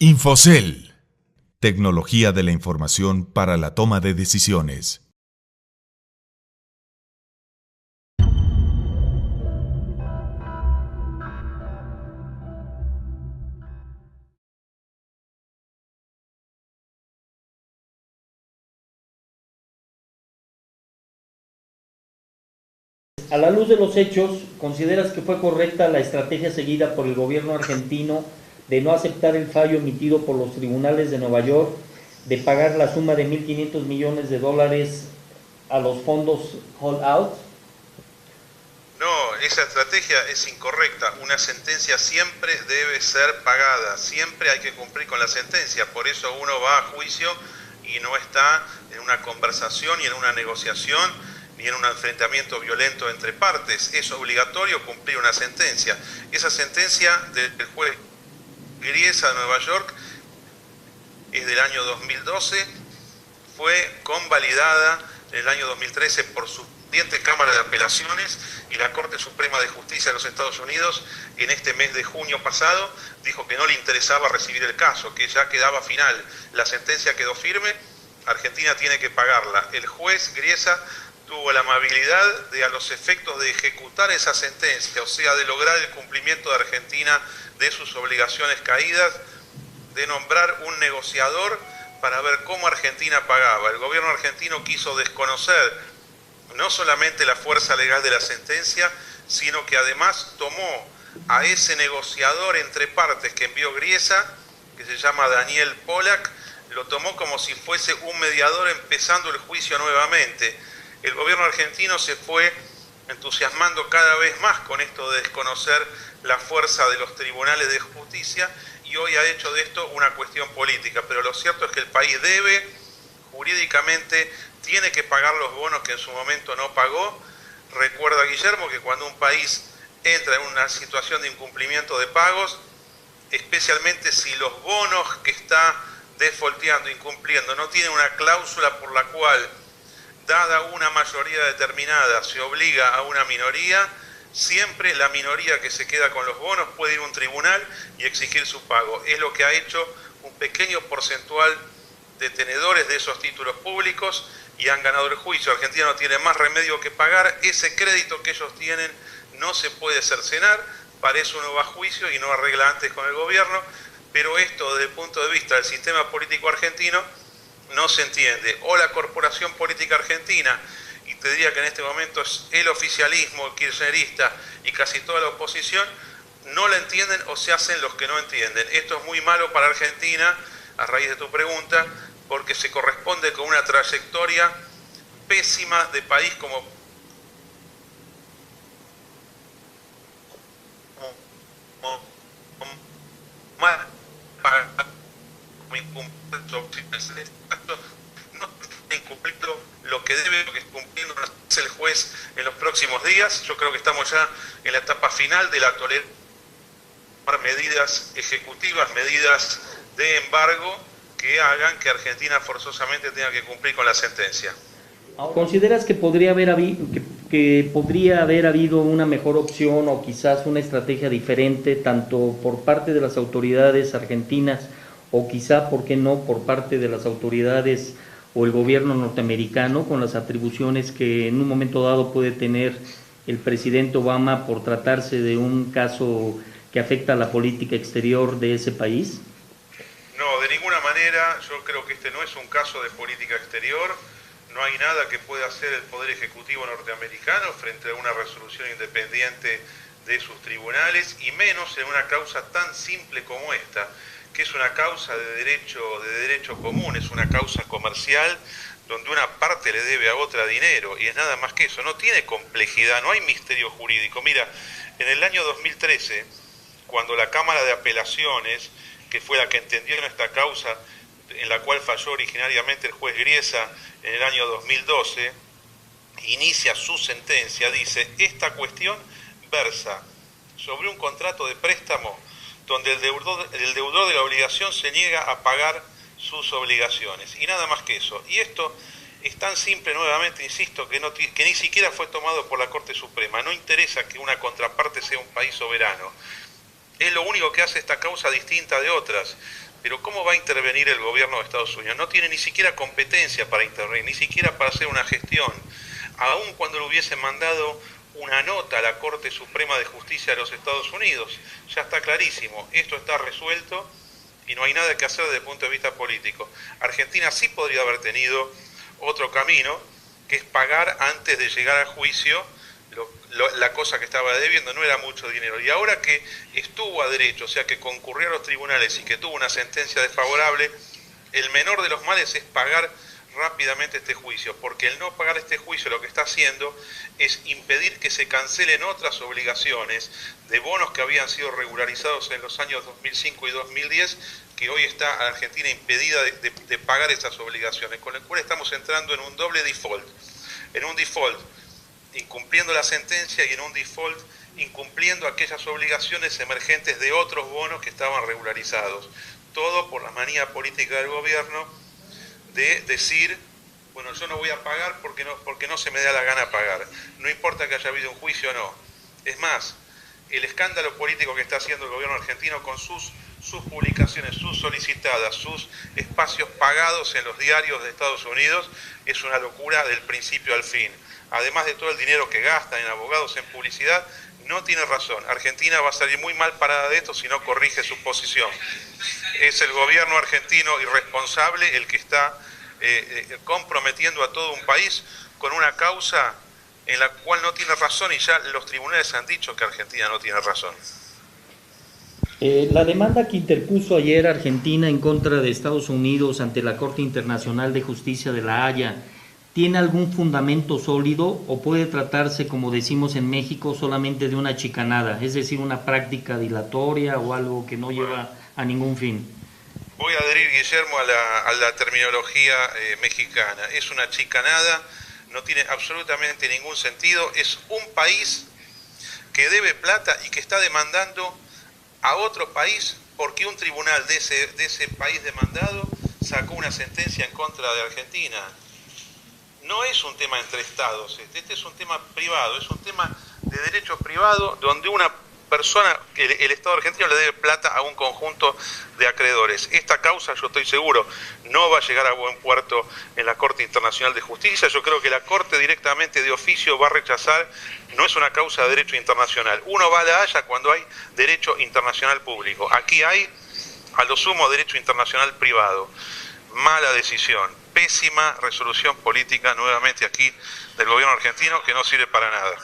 Infocel, tecnología de la información para la toma de decisiones. A la luz de los hechos, ¿consideras que fue correcta la estrategia seguida por el gobierno argentino de no aceptar el fallo emitido por los tribunales de Nueva York de pagar la suma de 1.500 millones de dólares a los fondos holdout? No, esa estrategia es incorrecta. Una sentencia siempre debe ser pagada, siempre hay que cumplir con la sentencia. Por eso uno va a juicio y no está en una conversación y en una negociación ni en un enfrentamiento violento entre partes. Es obligatorio cumplir una sentencia. Esa sentencia del juez Griesa de Nueva York es del año 2012, fue convalidada en el año 2013 por su Cámara de Apelaciones, y la Corte Suprema de Justicia de los Estados Unidos en este mes de junio pasado dijo que no le interesaba recibir el caso, que ya quedaba final, la sentencia quedó firme, Argentina tiene que pagarla. El juez Griesa tuvo la amabilidad de, a los efectos de ejecutar esa sentencia, o sea, de lograr el cumplimiento de Argentina de sus obligaciones caídas, de nombrar un negociador para ver cómo Argentina pagaba. El gobierno argentino quiso desconocer no solamente la fuerza legal de la sentencia, sino que además tomó a ese negociador entre partes que envió Griesa, que se llama Daniel Polak, lo tomó como si fuese un mediador empezando el juicio nuevamente. El gobierno argentino se fue entusiasmando cada vez más con esto de desconocer la fuerza de los tribunales de justicia, y hoy ha hecho de esto una cuestión política. Pero lo cierto es que el país debe, jurídicamente, tiene que pagar los bonos que en su momento no pagó. Recuerda, Guillermo, que cuando un país entra en una situación de incumplimiento de pagos, especialmente si los bonos que está defaulteando, incumpliendo, no tienen una cláusula por la cual, dada una mayoría determinada, se obliga a una minoría, siempre la minoría que se queda con los bonos puede ir a un tribunal y exigir su pago. Es lo que ha hecho un pequeño porcentual de tenedores de esos títulos públicos y han ganado el juicio. Argentina no tiene más remedio que pagar. Ese crédito que ellos tienen no se puede cercenar, para eso uno va a juicio y no arregla antes con el gobierno, pero esto desde el punto de vista del sistema político argentino no se entiende. O la corporación política argentina, y te diría que en este momento es el oficialismo, el kirchnerista y casi toda la oposición, no la entienden o se hacen los que no entienden. Esto es muy malo para Argentina, a raíz de tu pregunta, porque se corresponde con una trayectoria pésima de país como no incumpliendo lo que debe, lo que está cumpliendo el juez en los próximos días. Yo creo que estamos ya en la etapa final de la tolerancia, medidas ejecutivas, medidas de embargo que hagan que Argentina forzosamente tenga que cumplir con la sentencia. ¿Consideras que podría haber habido una mejor opción o quizás una estrategia diferente, tanto por parte de las autoridades argentinas o quizá, por qué no, por parte de las autoridades o el gobierno norteamericano, con las atribuciones que en un momento dado puede tener el presidente Obama por tratarse de un caso que afecta a la política exterior de ese país? No, de ninguna manera. Yo creo que este no es un caso de política exterior. No hay nada que pueda hacer el Poder Ejecutivo norteamericano frente a una resolución independiente de sus tribunales, y menos en una causa tan simple como esta, que es una causa de derecho común, es una causa comercial donde una parte le debe a otra dinero, y es nada más que eso. No tiene complejidad, no hay misterio jurídico. Mira, en el año 2013, cuando la Cámara de Apelaciones, que fue la que entendió en esta causa, en la cual falló originariamente el juez Griesa en el año 2012, inicia su sentencia, dice: esta cuestión versa sobre un contrato de préstamo donde el deudor de la obligación se niega a pagar sus obligaciones, y nada más que eso. Y esto es tan simple, nuevamente insisto, que ni siquiera fue tomado por la Corte Suprema. No interesa que una contraparte sea un país soberano. Es lo único que hace esta causa distinta de otras. Pero ¿cómo va a intervenir el gobierno de Estados Unidos? No tiene ni siquiera competencia para intervenir, ni siquiera para hacer una gestión. Aun cuando le hubiesen mandado una nota a la Corte Suprema de Justicia de los Estados Unidos, ya está clarísimo, esto está resuelto y no hay nada que hacer desde el punto de vista político. Argentina sí podría haber tenido otro camino, que es pagar antes de llegar a juicio la cosa que estaba debiendo, no era mucho dinero. Y ahora que estuvo a derecho, o sea que concurrió a los tribunales y que tuvo una sentencia desfavorable, el menor de los males es pagar rápidamente este juicio, porque el no pagar este juicio lo que está haciendo es impedir que se cancelen otras obligaciones de bonos que habían sido regularizados en los años 2005 y 2010, que hoy está a Argentina impedida de pagar esas obligaciones, con lo cual estamos entrando en un doble default, en un default incumpliendo la sentencia y en un default incumpliendo aquellas obligaciones emergentes de otros bonos que estaban regularizados. Todo por la manía política del gobierno de decir, bueno, yo no voy a pagar porque no se me da la gana pagar. No importa que haya habido un juicio o no. Es más, el escándalo político que está haciendo el gobierno argentino con sus publicaciones, sus solicitadas, sus espacios pagados en los diarios de Estados Unidos, es una locura del principio al fin. Además de todo el dinero que gastan en abogados, en publicidad, no tiene razón. Argentina va a salir muy mal parada de esto si no corrige su posición. Es el gobierno argentino irresponsable el que está comprometiendo a todo un país con una causa en la cual no tiene razón, y ya los tribunales han dicho que Argentina no tiene razón. La demanda que interpuso ayer Argentina en contra de Estados Unidos ante la Corte Internacional de Justicia de La Haya, ¿tiene algún fundamento sólido o puede tratarse, como decimos en México, solamente de una chicanada, es decir, una práctica dilatoria o algo que no lleva a ningún fin? Voy a adherir, Guillermo, a la terminología mexicana. Es una chicanada, no tiene absolutamente ningún sentido. Es un país que debe plata y que está demandando a otro país porque un tribunal de ese país demandado sacó una sentencia en contra de Argentina. No es un tema entre estados, este es un tema privado, es un tema de derecho privado donde una persona, el Estado argentino le debe plata a un conjunto de acreedores. Esta causa, yo estoy seguro, no va a llegar a buen puerto en la Corte Internacional de Justicia. Yo creo que la Corte directamente de oficio va a rechazar, no es una causa de derecho internacional. Uno va a La Haya cuando hay derecho internacional público. Aquí hay, a lo sumo, derecho internacional privado. Mala decisión, pésima resolución política nuevamente aquí del gobierno argentino que no sirve para nada.